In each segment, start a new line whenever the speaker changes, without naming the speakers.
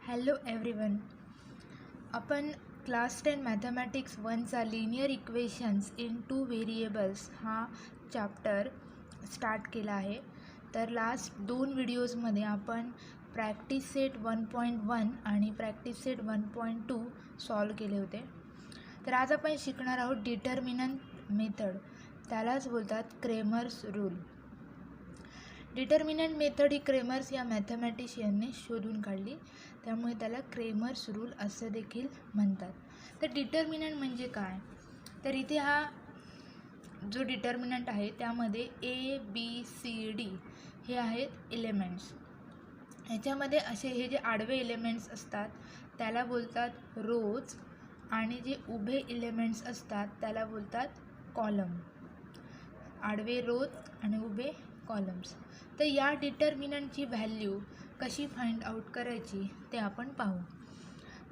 Hello everyone. आपण class 10 mathematics 1चा linear equations in 2 variables हा चॅप्टर स्टार्ट केला आहे. तर लास्ट 2 व्हिडिओजमध्ये आपण प्रॅक्टिस सेट 1.1 आणि प्रॅक्टिस सेट 1.2 सॉल्व केले होते. तर आज आपण शिकणार आहोत डिटर्मिनंट मेथड, त्यालाच बोलतात क्रेमर्स रूल. डिटर्मिनंट मेथड ही क्रेमर्स या मॅथमॅटिशियनने शोधून काढली, त्यामुळे त्याला क्रेमर्स रूल असं देखील म्हणतात. तर डिटर्मिनंट म्हणजे काय? तर इथे हा जो डिटर्मिनंट आहे त्यामध्ये ए बी सी डी हे आहेत एलिमेंट्स. ह्याच्यामध्ये असे हे जे आडवे एलिमेंट्स असतात त्याला बोलतात रोज, आणि जे उभे एलिमेंट्स असतात त्याला बोलतात कॉलम. आडवे रोज आणि उभे कॉलम्स. तर या डिटर्मिनंटची व्हॅल्यू कशी फाइंड आउट करायची ते आपण पाहू.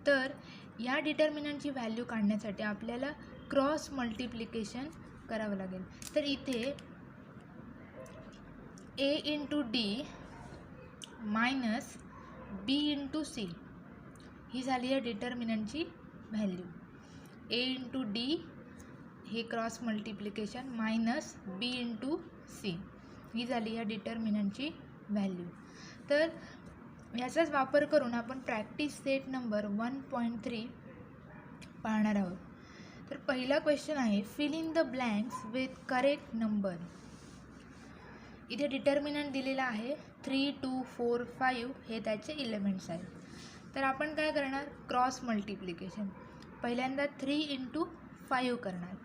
तर या डिटर्मिनंटची व्हॅल्यू काढण्यासाठी आपल्याला क्रॉस मल्टिप्लिकेशन करावं लागेल. तर इथे ए इंटू डी मायनस बी इंटू सी ही झाली आहे डिटर्मिनंटची व्हॅल्यू. ए इंटू डी हे क्रॉस मल्टिप्लिकेशन मायनस बी इंटू सी ही झाली या डिटर्मिनंटची व्हॅल्यू. तर याचाच वापर करून आपण प्रॅक्टिस सेट नंबर 1.3 पाहणार आहोत. तर पहिला क्वेश्चन आहे, fill in the blanks with correct number. इथे डिटर्मिनंट दिलेला आहे 3, 2, 4, 5 हे त्याचे एलिमेंट्स आहेत. तर आपण काय करणार? Cross multiplication. पहिल्यांदा 3 इंटू 5 करणार.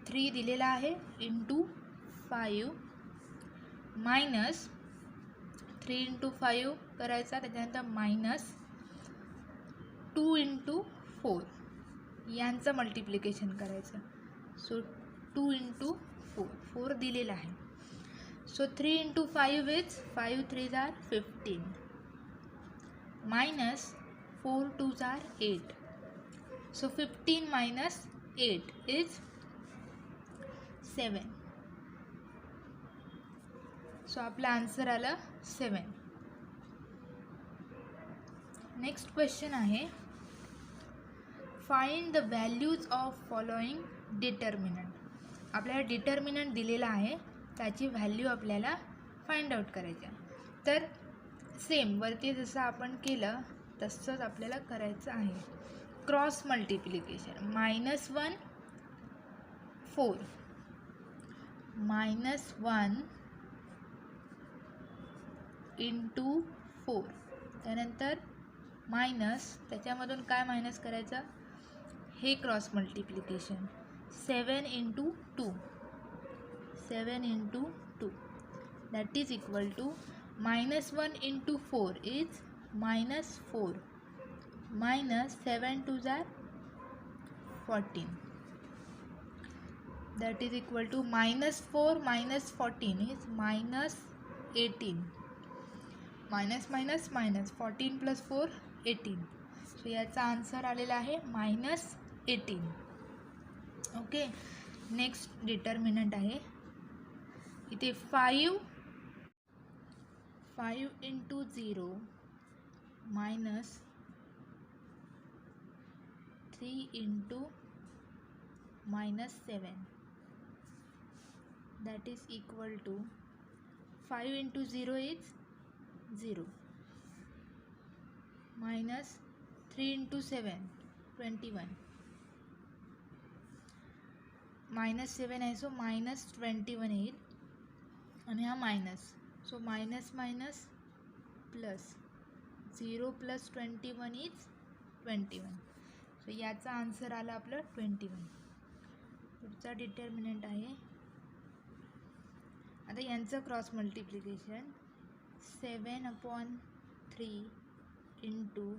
3 दिलेला आहे इंटू 5 मायनस 3 इंटू 5 करायचा, त्याच्यानंतर मायनस 2 इंटू 4 यांचं मल्टिप्लिकेशन करायचं. सो 2 इंटू 4 दिलेला आहे. So 3 into 5 is 5 3 are 15 minus 4 2 are 8. So 15 minus 8 is 7. So आपला आन्सर आला 7. नेक्स्ट क्वेश्चन आहे, find the values of following determinant. आपल्याला डिटर्मिनंट दिलेला आहे, त्याची व्हॅल्यू आपल्याला फाइंड आउट करायची आहे. तर सेम वरती जसं आपण केलं तसंच आपल्याला करायचं आहे. क्रॉस मल्टिप्लिकेशन -1 4 -1 इंटू 4, त्यानंतर मायनस, त्याच्यामधून काय मायनस करायचं? हे cross multiplication 7 into 2 that is equal to -1 into 4 is -4 minus 7 2 are 14 that is equal to -4 minus 14 is -18. Minus minus minus 14 plus 4 18. So याचा आन्सर आलेला आहे -18. ओके. नेक्स्ट डिटर्मिनंट आहे इथे 5 into 0 minus 3 into -7 that is equal to 5 into 0 is 0 minus 3 into 7 21 -7 आहे, so -21 येईल आणि हा minus. So minus minus plus 0 plus 21 is 21. So याचा आन्सर आला आपलं 21. पुढचा डिटर्मिनंट आहे, आता यांचं cross multiplication 7/3 into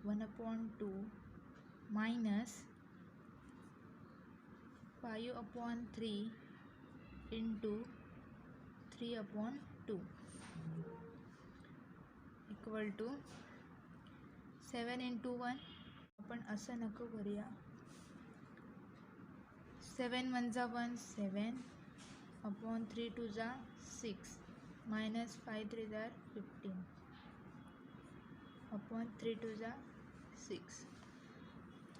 1/2 minus 5/3 into 3/2 equal to 7 into 1. आपण असं नको करूया. 7 1 जा 1 7/3 2 जा 6 मायनस 5 3 जा 15 अपॉन 3 2 जा 6.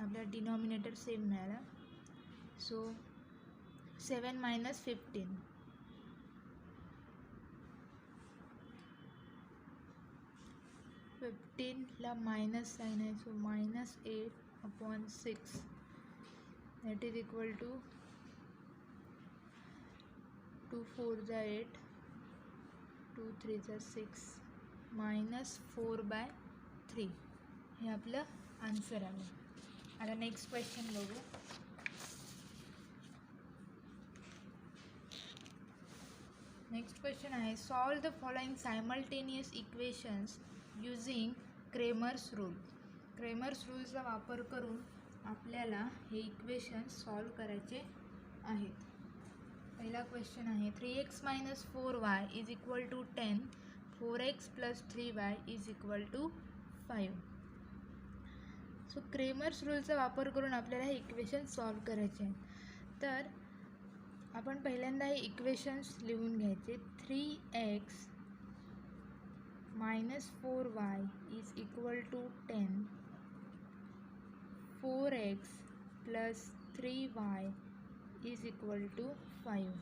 आपल्याला डिनॉमिनेटर सेम मिळाला. So 7 minus 15. 15ला मायनस साईन आहे, so minus 8 upon 6 that is equal to 2 4 जा 8, 2 3 जा 6, मायनस 4/3. हे आपलं आन्सर आलं. आता नेक्स्ट क्वेश्चन बघू. नेक्स्ट क्वेश्चन आहे, solve the following simultaneous equations using Cramer's rule. Cramer's रूलचा वापर करून आपल्याला हे इक्वेशन्स सॉल्व करायचे आहेत. पहिला क्वेश्चन आहे 3x - 4y is equal to 10, 4x + 3y is equal to 5. So Cramer's रूलचा वापर करून आपल्याला हे इक्वेशन सॉल्व करायचे आहे. तर आपण पहिल्यांदा हे इक्वेशन्स लिहून घ्यायचे. 3x - 4y is equal to 10, 4x + 3y is equal to 5.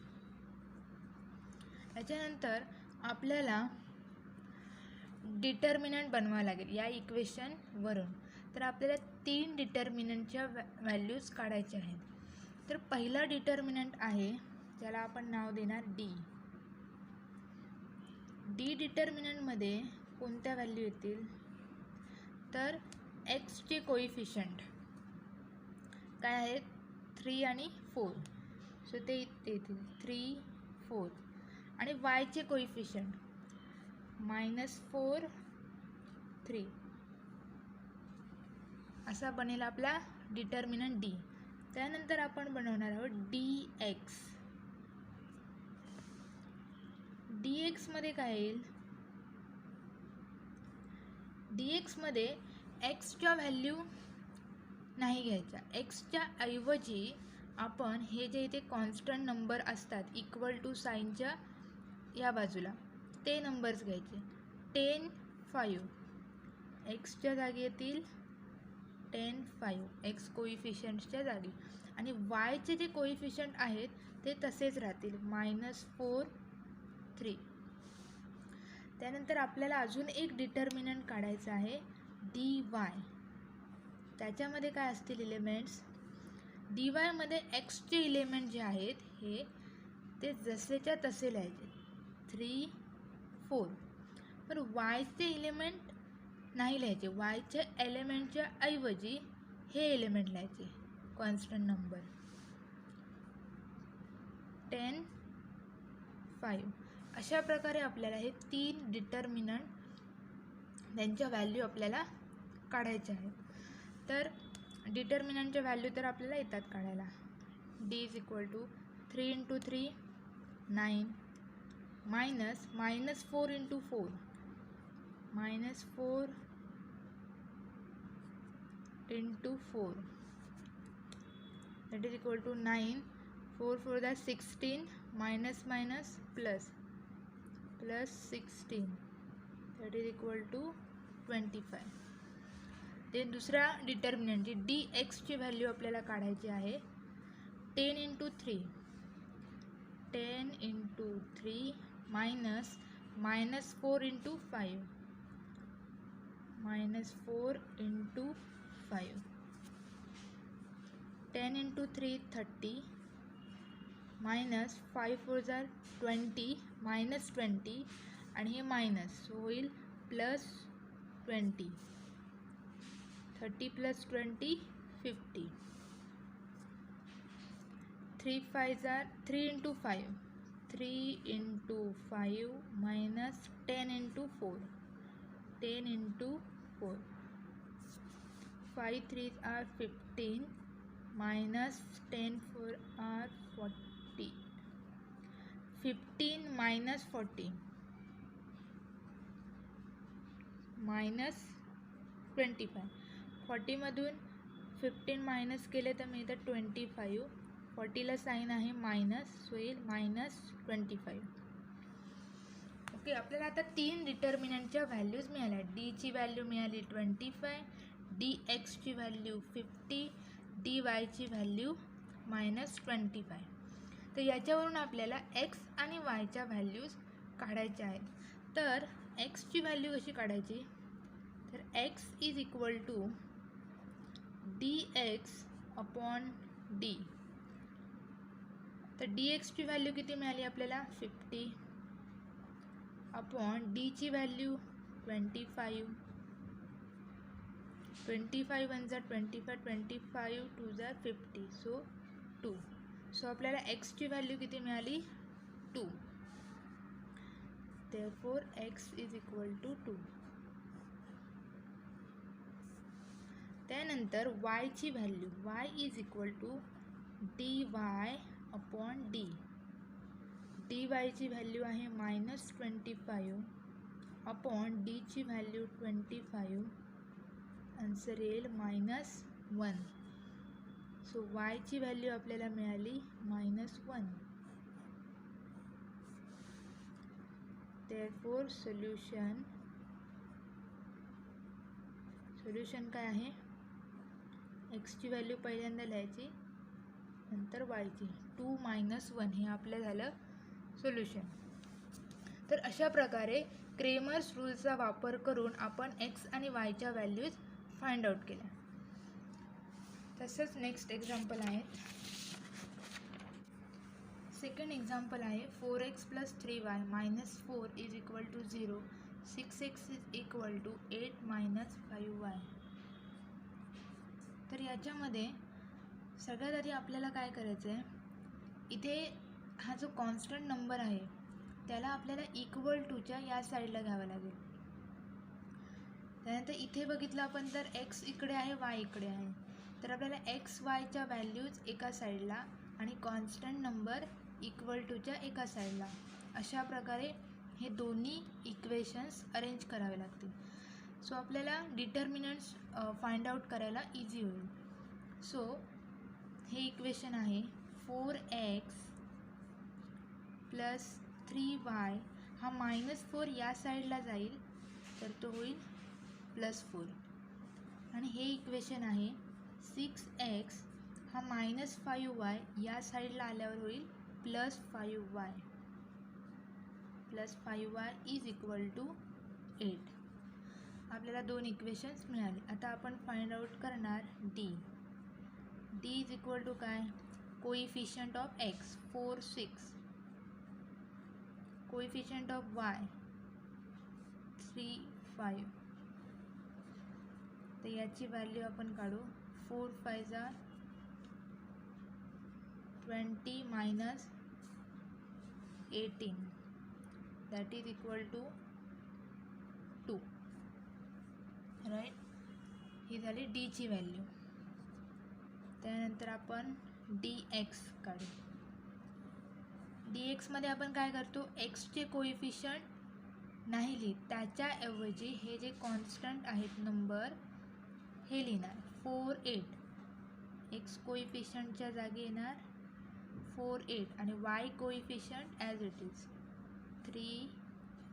याच्यानंतर आपल्याला डिटर्मिनंट बनवावं लागेल या इक्वेशनवरून. तर आपल्याला 3 डिटर्मिनंटच्या व्हॅल्यूज काढायच्या आहेत. तर पहिला डिटर्मिनंट आहे ज्याला आपण नाव देणार डी. डी डिटर्मिनंटमध्ये कोणत्या व्हॅल्यू येतील, तर एक्सचे कोइफिशियंट काय आहेत 3 आणि 4, सो ते येतील 3 4. आणि वायचे कोइफिशियंट -4 3. असा बनेल आपला डिटर्मिनंट डी. त्यानंतर आपण बनवणार आहोत डी एक्स. डी एक्समध्ये काय येईल, डी एक्समध्ये एक्सच्या व्हॅल्यू नाही घ्यायच्या. एक्सच्या ऐवजी आपण हे जे इथे कॉन्स्टंट नंबर असतात इक्वल टू साईनच्या या बाजूला ते नंबर्स घ्यायचे. 10 5 एक्सच्या जागी येतील 10 5 एक्स कोइफिशियंटच्या जागी. आणि वायचे जे कोइफिशियंट आहेत ते तसेच राहतील -4 3. त्यानंतर आपल्याला अजून एक डिटर्मिनंट काढायचं आहे डी वाय. त्याच्यामध्ये काय असतील इलेमेंट्स, डी वायमध्ये एक्सचे इलेमेंट जे आहेत हे ते जसेच्या तसे लिहायचे 3 4. तर वायचे इलेमेंट नाही लिहायचे. वायच्या एलिमेंटच्या ऐवजी हे एलिमेंट लिहायचे कॉन्स्टंट नंबर 10 5. अशा प्रकारे आपल्याला हे 3 डिटर्मिनंट त्यांच्या व्हॅल्यू आपल्याला काढायच्या आहेत. तर डिटर्मिनंटच्या व्हॅल्यू तर आपल्याला येतात काढायला. D is equal to 3 × 3 9 minus -4 × 4 -4 × 4 that is equal to 9. 4 4 that 16 minus minus plus 16 that is equal to 25. ते दुसऱ्या डिटर्मिनंटची डी एक्सची व्हॅल्यू आपल्याला काढायची आहे 10 × 3 minus -4 × 5 -4 × 5. 10 × 3 30 minus 5 4 are 20 minus 20 आणि हे मायनस, सो होईल +20. 30 + 20 50. 3 5 are 3 × 5 3 × 5 minus 10 × 4 10 × 4. 5 3 are 15 minus 10 4 are 40. 15 minus 40 minus 25. 40 मधून 15 मायनस केले तर मिळतं 25. 40ला साईन आहे मायनस, सो येईल -25. ओके, आपल्याला आता 3 डिटर्मिनंटच्या व्हॅल्यूज मिळाल्या. डीची व्हॅल्यू मिळाली 25, डी एक्सची व्हॅल्यू 50, डी वायची व्हॅल्यू -25. तर याच्यावरून आपल्याला एक्स आणि वायच्या व्हॅल्यूज काढायच्या आहेत. तर एक्सची व्हॅल्यू कशी काढायची, तर X is equal to D X upon D. तर डी एक्सची व्हॅल्यू किती मिळाली आपल्याला 50 अपॉन डीची व्हॅल्यू 25. 25 1 जा 25, 25 2 जा 50, सो 2. सो आपल्याला एक्सची व्हॅल्यू किती मिळाली 2. therefore x is equal to 2. त्यानंतर y ची value y is equal to dy upon d. dy ची व्हॅल्यू आहे -25 अपॉन d ची व्हॅल्यू 25. आन्सर येईल -1. सो y ची व्हॅल्यू आपल्याला मिळाली -1. therefore सोल्युशन काय आहे, x ची व्हॅल्यू पहिल्यांदा लिहायची, नंतर y ची. 2 - 1 हे आपलं झालं सोल्युशन. तर अशा प्रकारे क्रेमर्स रूलचा वापर करून आपण x आणि y च्या व्हॅल्यूज फाइंड आउट केल्या. तसंच नेक्स्ट एक्झाम्पल आहे. सेकंड एक्झाम्पल आहे 4x + 3y - 4 is equal to 0. 6x is equal to 8 - 5y. तर याच्यामध्ये सगळ्यात आधी आपल्याला काय करायचं आहे, इथे हा जो कॉन्स्टंट नंबर आहे त्याला आपल्याला इक्वल टूच्या या साईडला घ्यावं लागेल. त्यानंतर इथे बघितलं आपण तर x इकडे आहे, y इकडे आहे. तर आपल्याला x yच्या व्हॅल्यूज एका साईडला आणि कॉन्स्टंट नंबर इक्वल टूच्या एका साईडला, अशा प्रकारे हे दोन्ही इक्वेशन्स अरेंज करावे लागतील. सो आपल्याला डिटर्मिनंट्स फाइंड आउट करायला इझी होईल. सो हे इक्वेशन आहे 4x + 3y. हा -4 या साईडला जाईल तर तो होईल +4. आणि हे इक्वेशन आहे 6x. हा -5y या साईडला आल्यावर होईल +5y. +5y is equal to 8. आपल्याला 2 इक्वेशन्स मिळाले. आता आपण फाइंड आउट करणार D. D is equal to काय, coefficient of x 4 6, coefficient of y 3 5. तर याची व्हॅल्यू आपण काढू. 4 5 जा 20 - 18, that is equal to 2. Right, ही झाली डीची व्हॅल्यू. त्यानंतर आपण डी एक्स काढू. डी एक्समध्ये आपण काय करतो, एक्सचे कोइफिशियंट नाही लिहित, त्याच्याऐवजी हे जे कॉन्स्टंट आहेत नंबर हे लिहिणार. 4 8, एक्स कोइफिशियंटच्या जागी येणार 4 8 आणि Y coefficient as it is 3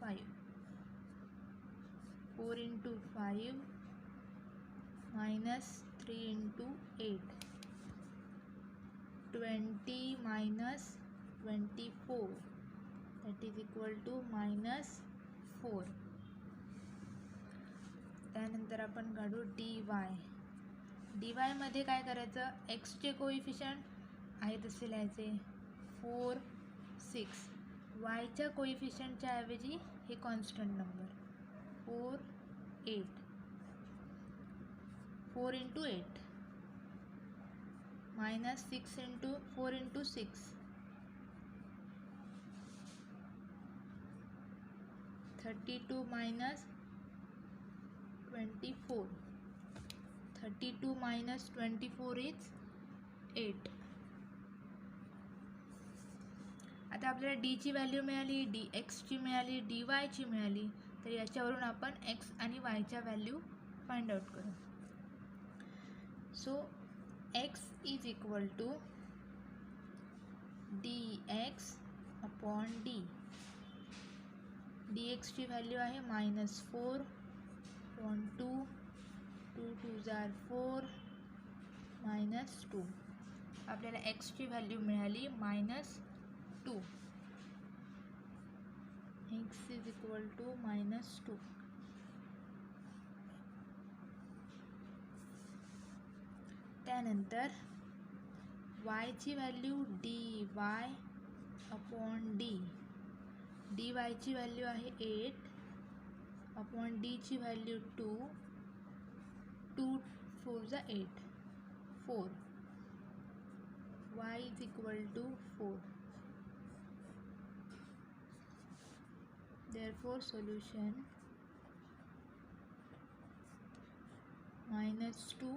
5. 4 × 5 - 3 × 8, 20 - 24, that is equal to -4. त्यानंतर आपण काढू डी वाय. डी वायमध्ये काय करायचं, एक्सचे कोइफिशियंट आहे तसे लिहायचे 4 6. वायच्या कोइफिशियंटच्या ऐवजी हे कॉन्स्टंट नंबर 4 8. 4 × 8 -6 × 4 × 6, 32 - 24. 32 - 24 इज 8. आता आपल्याला डीची व्हॅल्यू मिळाली, डी एक्सची मिळाली, डी वायची मिळाली. तर याच्यावरून आपण एक्स आणि वायच्या व्हॅल्यू फाइंड आउट करू. So x is equal to dx upon d. D एक्सची व्हॅल्यू आहे -4/2, 2 2 जार 4 -2. आपल्याला एक्सची व्हॅल्यू मिळाली -2. x is equal to -2. त्यानंतर yची व्हॅल्यू dy/d. dy ची व्हॅल्यू आहे 8/d ची value 2. 2 4 = 8, 4. y is equal to 4. Therefore solution -2,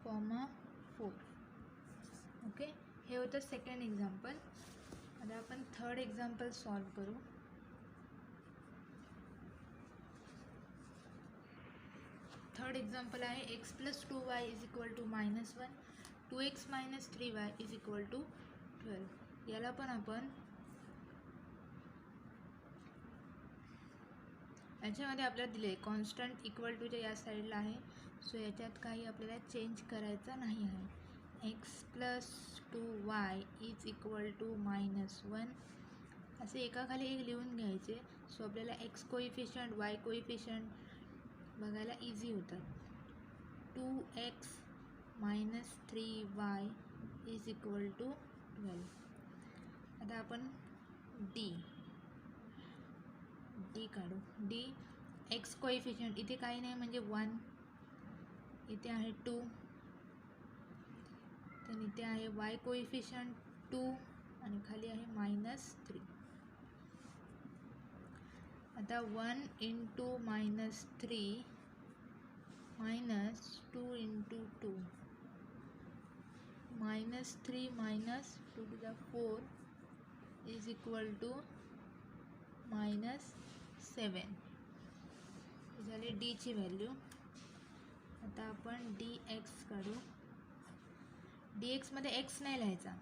4. Okay, हे होतं सेकंड एक्झाम्पल. आता आपण थर्ड एक्झाम्पल सॉल्व करू. थर्ड एक्झाम्पल आहे x + 2y is equal to -1, 2x - 3y is equal to 12. याला पण आपण याच्यामध्ये आपल्याला दिले कॉन्स्टंट इक्वल टूच्या या साईडला आहे, सो याच्यात काही आपल्याला चेंज करायचं नाही आहे. x + 2y is equal to -1 असे एकाखाली एक लिहून घ्यायचे. सो आपल्याला x कोइफिशियंट y कोइफिशियंट बघायला इझी होतात. 2x - 3y is equal to 12. आता आपण डी काढू. डी एक्स कोइफिशियंट इथे काही नाही म्हणजे 1, इथे आहे 2, तर इथे आहे y कोइफिशियंट 2 आणि खाली आहे -3. आता 1 × -3 -2 × 2 -3 -2 to the 4 is equal to -7. झाली डी ची व्हॅल्यू. आता आपण dx काढू. dx मध्ये x नाही लिहायचा,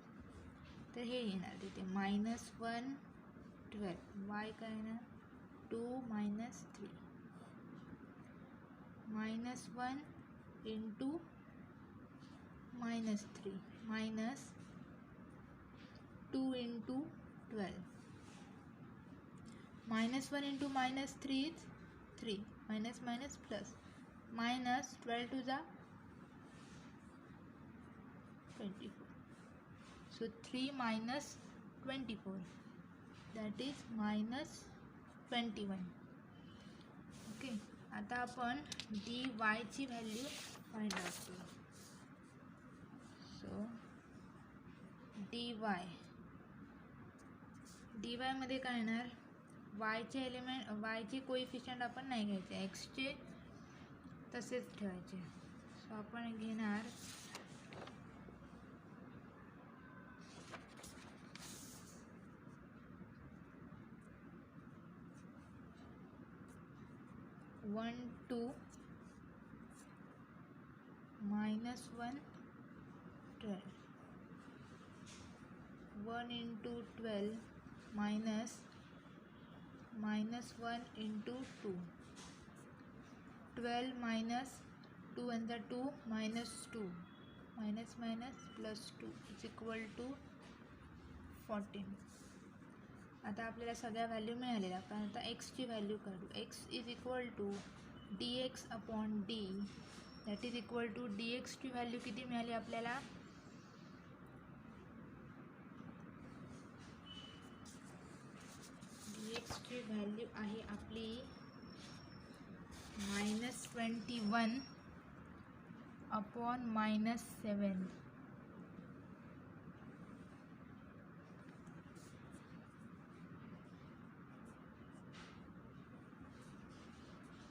तर हे येणार तिथे -1 12. y काय येणार 2 - 3 -1 × -3 -2 × 12. -1 × -3 is 3, minus plus, -12 to the 24. So 3 minus 24, that is -21. Okay, आता आपण dy ची व्हॅल्यू फाइंड आउट करू. सो dy मध्ये काय येणार, yचे एलिमेंट yचे कोइफिशियंट आपण नाही घ्यायचे, एक्सचे तसेच ठेवायचे. सो आपण घेणार -1 2 -1 12. 1 × 12 -1 × 2. 12 - 2 and the 2 -2, +2 is equal to 14. आता आपल्याला सगळ्या व्हॅल्यू मिळालेल्या, कारण आता एक्सची व्हॅल्यू काढू. x is equal to dx/d, that is equal to dxची व्हॅल्यू किती मिळाली आपल्याला, dxची व्हॅल्यू आहे आपली -21/-7.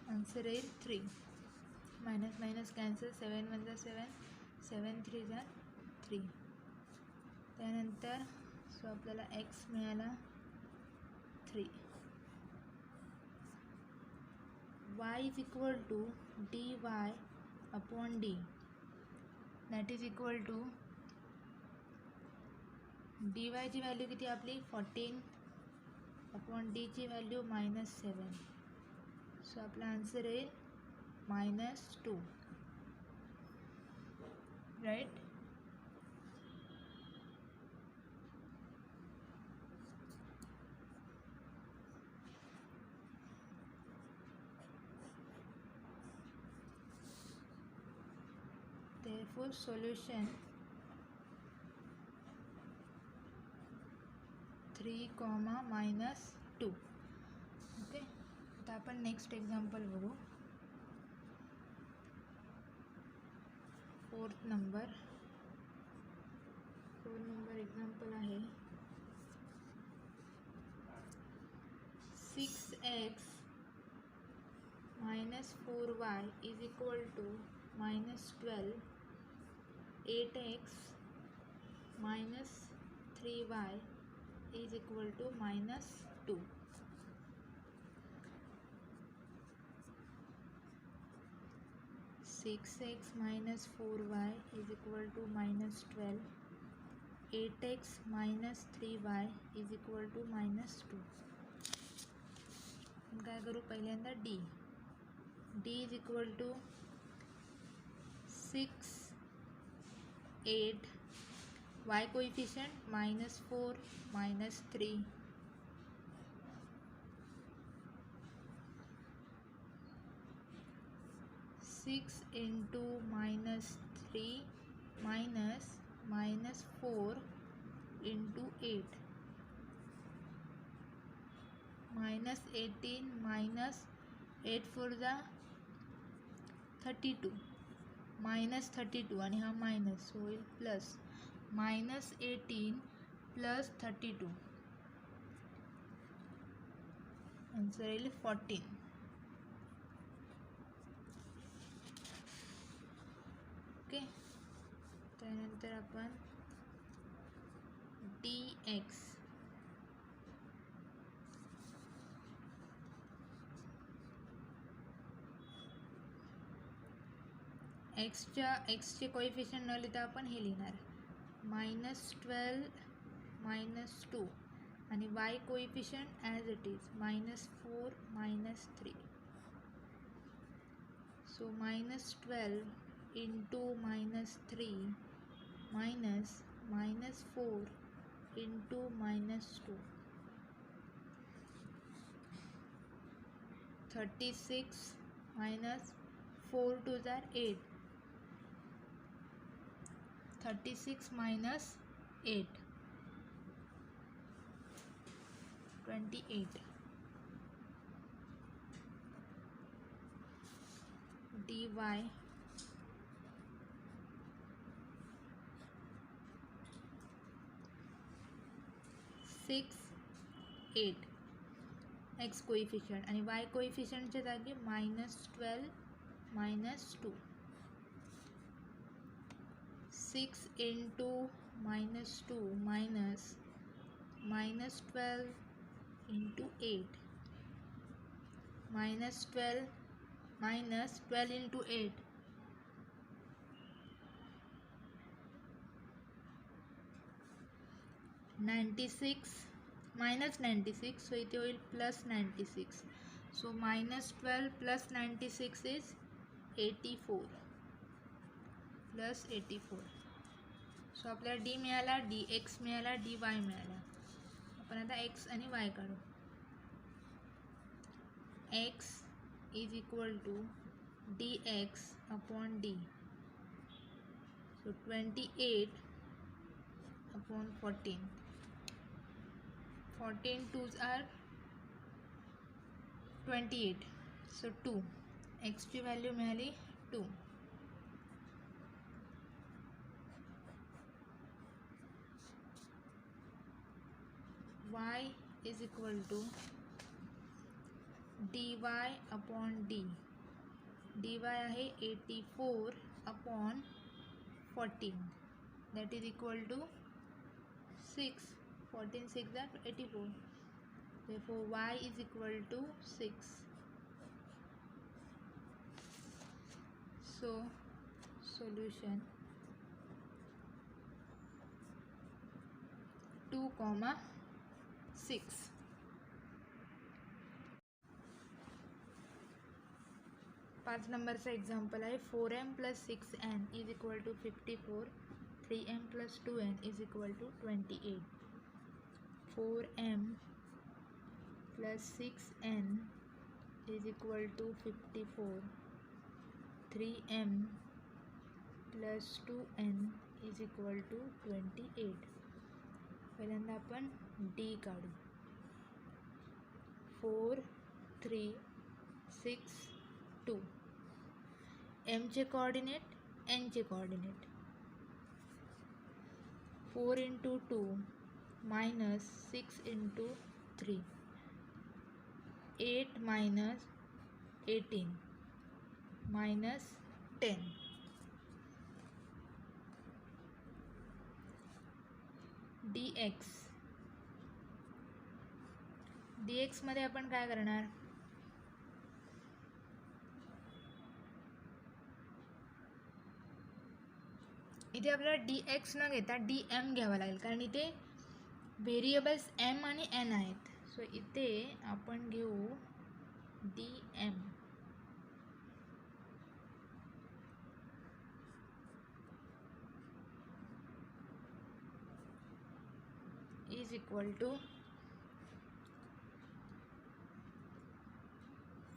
आन्सर येईल 3. Minus cancel, 7 1 = 7, 7 3 = 3. त्यानंतर सो आपल्याला x मिळाला 3. y is equal to dy/d, that is equal to dy ची व्हॅल्यू किती आपली 14, अपॉन डीची व्हॅल्यू -7. सो आपला आन्सर येईल -2. राईट. Therefore solution 3, -2. ओके. आता आपण नेक्स्ट एक्झाम्पल बघू. 4 नंबर एक्झाम्पल आहे 6x - 4y is equal to -12. 8x - 3y is equal to -2. 6x - 4y is equal to -12. 8x - 3y is equal to -2. काय करू पहिल्यांदा d is equal to 6, 8, y coefficient -4, -3. 6 into -3 -4 into 8 -18 -8 for the 32 -32 आणि हा minus होईल plus -18 plus 32 answer येईल 14. Okay. त्यानंतर आपण dx एक्सचे coefficient न लिहिता आपण हे लिहिणार -12 -2 आणि y coefficient as it is -4 -3. So -12 into -3 -4 into -2. 36 -4 2s are 8. 36 minus 8 28. dy 6, 8 x coefficient आणि y कोएफिशिएंटच्या जागी -12 -2. 6 into -2 -12 into 8 -12 into 8 96 -96. so इथे होईल +96. so -12 plus 96 is 84 +84. सो आपल्याला d मिळाला, dx मिळाला, dy मिळाला. आपण आता x आणि y काढू. x is equal to dx upon d. So 28 upon 14. 14 2s are 28. So 2. एक्सची व्हॅल्यू मिळाली 2. y is equal to dy upon d. dy आहे 84 upon 14. that is equal to 6. 14 6 are 84. therefore y is equal to 6. so solution 2, 6. 5 नंबरचा example आहे. 4m + 6n = 54. 3m + 2n = 28. 4m + 6n = 54. 3m + 2n = 28. पहिल्यांदा आपण D काढू. 4 3 6 2. m चे coordinate, n चे coordinate. 4 × 2 - 6 × 3. 8 - 18 - 10. dx. dx मध्ये आपण काय करणार? इथे आपल्याला dx न घेता dm घ्यावा लागेल, कारण इथे व्हेरिएबल्स m आणि n आहेत. सो इथे आपण घेऊ dm. =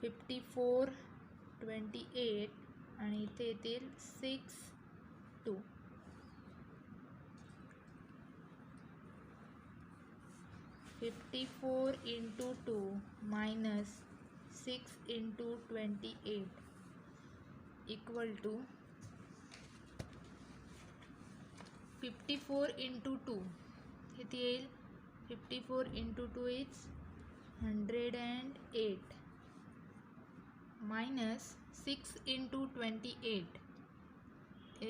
54 28 आणि इथे येतील 6 2. 54 × 2 - 6 × 28 = 54 × 2 किती येईल? 54 × 2 is 108 - 6 × 28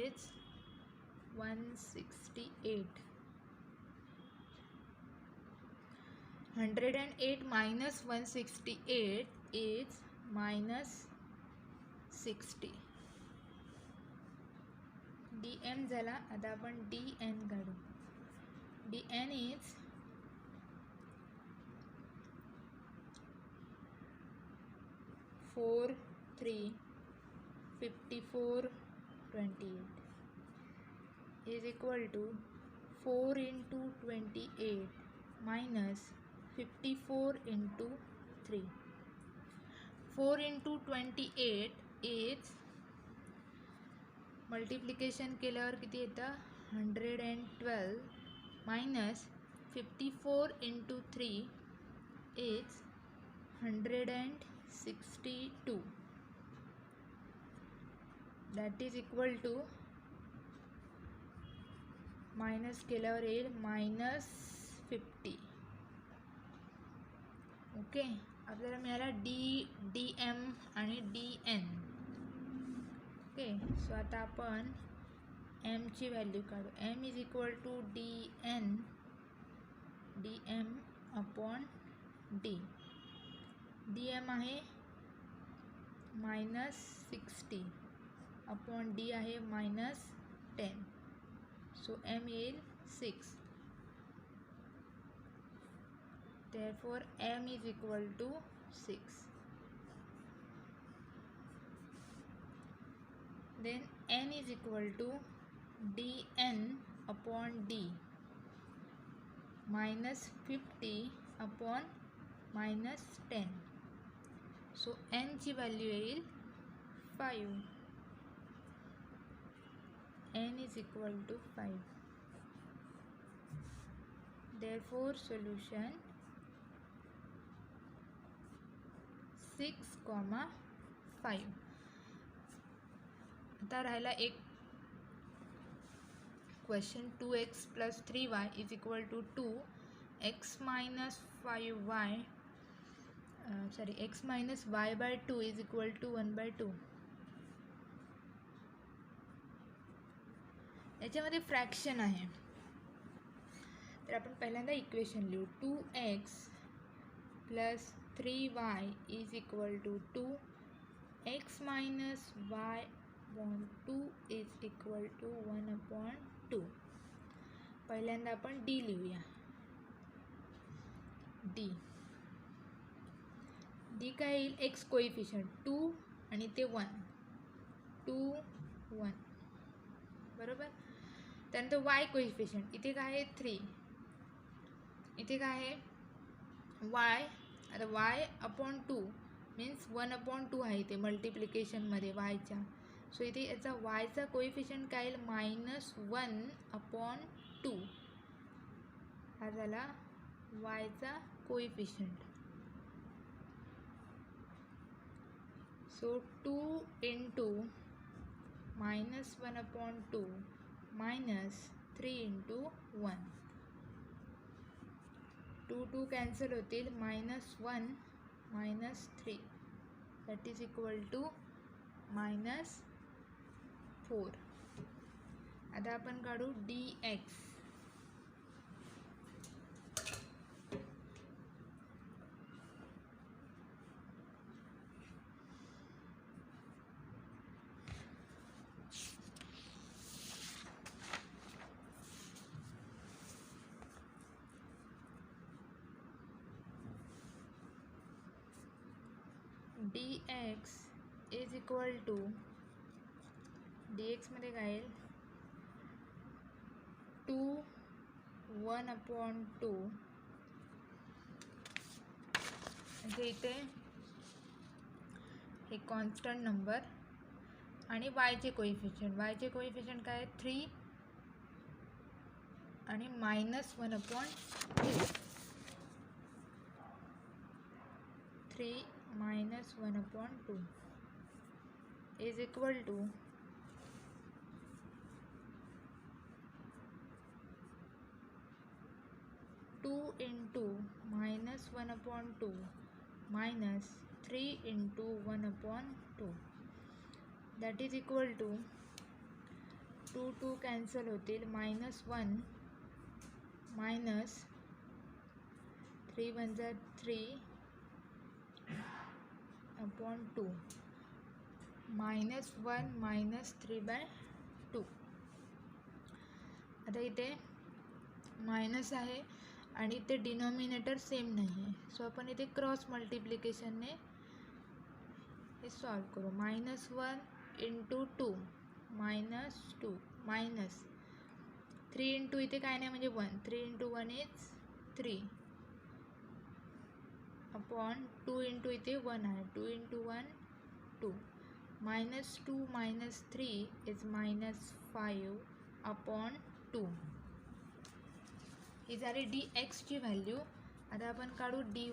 is 168. 108 - 168 is -60. dm झाला. आता आपण dn काढू. dn is 4 3 54 28 = 4 × 28 - 54 × 3. 4 × 28 is मल्टिप्लिकेशन केल्यावर किती येतं? 112 - 54 × 3 is 162. That is equal to minus केल्यावर येईल -50. ओके, आपल्याला मिळाला dm आणि dn. ओके, सो आता आपण m ची व्हॅल्यू काढू. m = dm/d. dm आहे -60 / d आहे -10. सो m येईल 6. therefore m = 6. then n = dn/d -50 / -10. So n ची व्हॅल्यू येईल 5. n = 5. therefore solution 6, 5. आता राहिला एक question. 2x + 3y = 2. x - y/2 = 1/2. याच्यामध्ये फ्रॅक्शन आहे, तर आपण पहिल्यांदा इक्वेशन लिहू. 2x + 3y = 2. x - y/2 = 1/2. पहिल्यांदा आपण d लिहूया. d काय येईल? x कोइफिशियंट 2 आणि ते 1 2 1 बरोबर. त्यानंतर y कोइफिशियंट इथे काय आहे 3, इथे काय आहे y. आता y/2 मीन्स 1/2 आहे इथे मल्टिप्लिकेशनमध्ये yच्या. सो इथे याचा yचा कोइफिशियंट काय येईल -1/2 हा झाला yचा कोइफिशियंट. सो 2 × -1/2 -3 × 1 2 2 कॅन्सल होतील -1 -3 दॅट इज इक्वल टू -4. आता आपण काढू dx. dx is equal to dx मध्ये काय येईल 2 1/2 म्हणजे इथे हे कॉन्स्टंट नंबर आणि yचे कोइफिशियंट काय आहे 3 आणि -1/2 3 -1/2 is equal to 2 × -1/2 -3 × 1/2 that is equal to 2 2 cancel होतील -1 -3 × 3/2 -1 -3/2. आता इथे मायनस आहे आणि इथे डिनॉमिनेटर सेम नाही आहे. सो आपण इथे क्रॉस मल्टिप्लिकेशनने हे सॉल्व करू. -1 × 2 -2 -3 × इथे काय नाही म्हणजे 1 3 × 1 इज 3 अपॉन 2 × इथे 1 आहे 2 × 1 2 -2 -3 इज -5/2. ही झाली dx ची व्हॅल्यू. आता आपण काढू dy.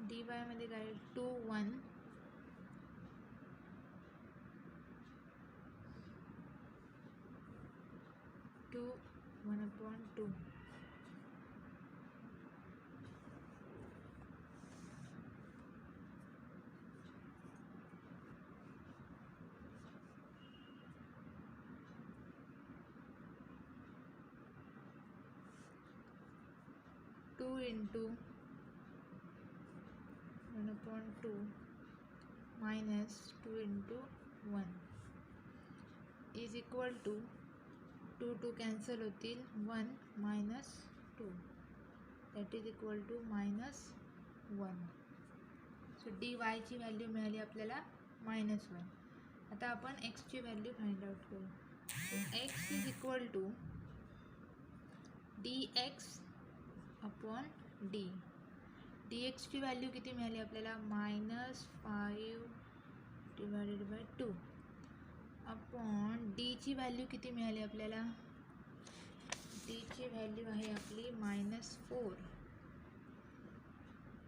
dy मध्ये काय 2 1 2 1/2 2 × 1/2 -2 × 1 इज इक्वल टू 2 2 कॅन्सल होतील 1 -2 that is equal to -1. So dy ची व्हॅल्यू मिळाली आपल्याला -1. आता आपण x ची व्हॅल्यू फाइंड आउट करू. x is equal to dx upon d. dx ची व्हॅल्यू किती मिळाली आपल्याला -5/2 अपॉन d ची व्हॅल्यू किती मिळाली आपल्याला d ची व्हॅल्यू आहे आपली -4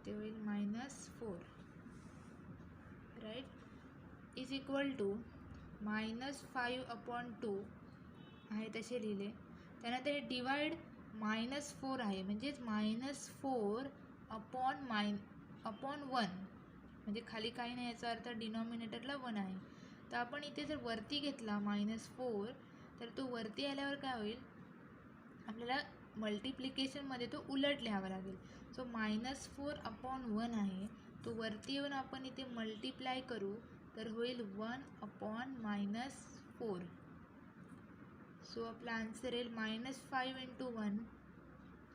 ते होईल -4 राईट इज इक्वल टू -5/2 आहे तसे लिहिले. त्यानंतर हे डिवाइड -4 आहे म्हणजेच -4 अपॉन 1 म्हणजे खाली काही नाही याचा अर्थ डिनॉमिनेटरला 1 आहे. तर आपण इथे जर वरती घेतला -4 तर तो वरती आल्यावर काय होईल आपल्याला मल्टिप्लिकेशनमध्ये तो उलट लिहावा लागेल. सो -4/1 आहे, तो वरती येऊन आपण इथे मल्टिप्लाय करू तर होईल 1/-4. सो आपला आन्सर येईल -5 × 1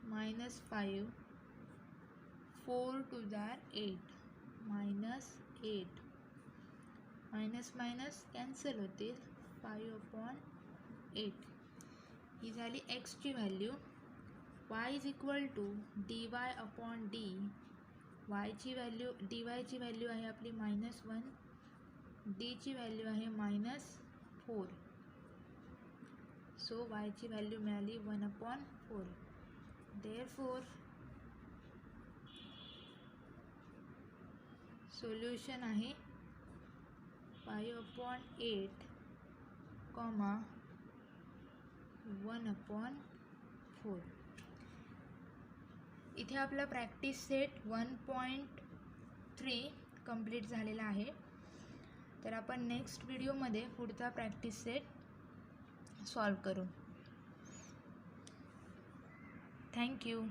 -5, 4 × 8, -8, मायनस मायनस कॅन्सल होतील, 5/8. ही झाली एक्सची value. y is equal to dy/d. वायची व्हॅल्यू ची व्हॅल्यू आहे आपली -1, ची व्हॅल्यू आहे -4. सो ची व्हॅल्यू मिळाली 1/4. देअरफोर सोल्युशन आहे 5/8, 1/4. इथे आपला प्रॅक्टिस सेट 1.3 कंप्लीट झालेला आहे. तर आपण नेक्स्ट व्हिडिओमध्ये पुढचा प्रॅक्टिस सेट सॉल्व करू. थँक्यू.